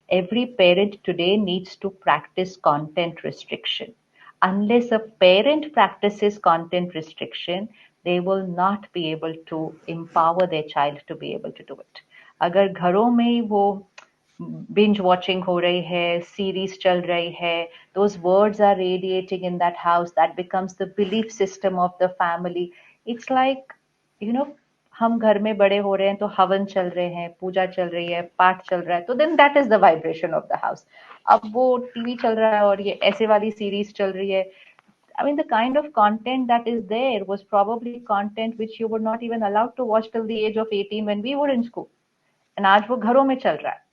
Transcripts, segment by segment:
Every parent today needs to practice content restriction. Unless a parent practices content restriction, they will not be able to empower their child to be able to do it. अगर घरों में ही वो binge watching हो रही है, series चल रही है, those words are radiating in that house, that becomes the belief system of the family. It's like, you know, हम घर में बड़े हो रहे हैं तो हवन चल रहे हैं, पूजा चल रही है, पाठ चल रहा है, तो then that is the vibration of the house. अब वो टीवी चल रहा है और ये ऐसे वाली सीरीज चल रही है. I mean, the kind of content that is there was probably content which you were not even allowed to watch till the age of 18 when we were in school. And आज वो घरों में चल रहा है.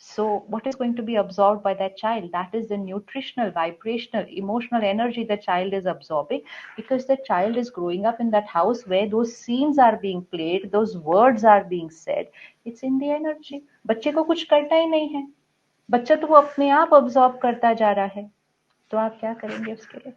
So what is going to be absorbed by that child? That is the nutritional, vibrational, emotional energy the child is absorbing, because the child is growing up in that house where those scenes are being played, those words are being said. It's in the energy. बच्चे को कुछ करना ही नहीं है. बच्चा तो वो अपने आप absorb करता जा रहा है. तो आप क्या करेंगे उसके लिए?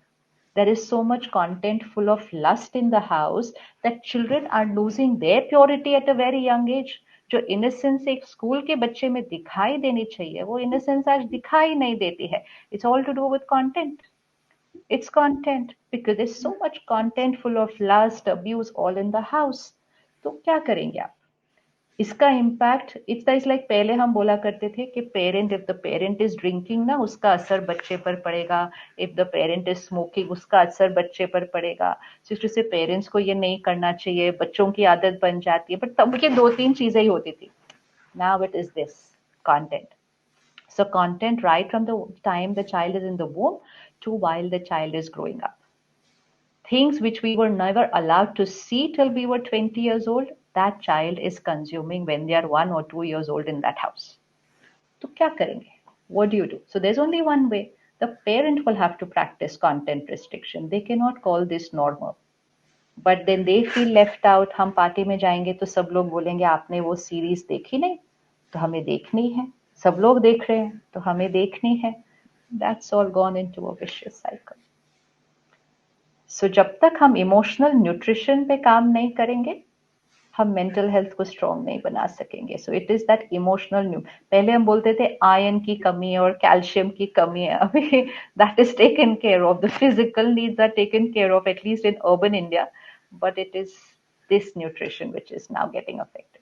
There is so much content full of lust in the house that children are losing their purity at a very young age. जो innocence एक स्कूल के बच्चे में दिखाई देनी चाहिए, वो innocence आज दिखाई नहीं देती है. It's all to do with content. It's content because there's so much content full of lust, abuse all in the house. तो क्या करेंगे आप? इसका इम्पैक्ट इट्स इज लाइक पहले हम बोला करते थे कि parent, if the parent is drinking ना, उसका असर बच्चे पर पड़ेगा. If the parent is smoking, उसका असर बच्चे पर पड़ेगा. सिर्फ से पेरेंट्स को ये नहीं करना चाहिए, बच्चों की आदत बन जाती है. बट तब ये दो तीन चीजें ही होती थी. Now it is this content. So content right from the time the child is in the womb to while the child is growing up. Things which we were never allowed to see till we were 20 years old, that child is consuming when they are 1 or 2 years old in that house. So kya karenge? What do you do? So there's only one way. The parent will have to practice content restriction. They cannot call this normal. But then they feel left out. हम party में जाएंगे तो सब लोग बोलेंगे आपने वो series देखी नहीं, तो हमें देखनी है. सब लोग देख रहे हैं तो हमें देखनी है. That's all gone into a vicious cycle. सो जब तक हम इमोशनल न्यूट्रिशन पे काम नहीं करेंगे, हम मेंटल हेल्थ को स्ट्रॉन्ग नहीं बना सकेंगे. So it is that emotional पहले हम बोलते थे आयरन की कमी है और कैल्शियम की कमी है. अभी that is taken care of. The physical needs are taken care of, at least in urban India. But it is this nutrition which is now getting affected.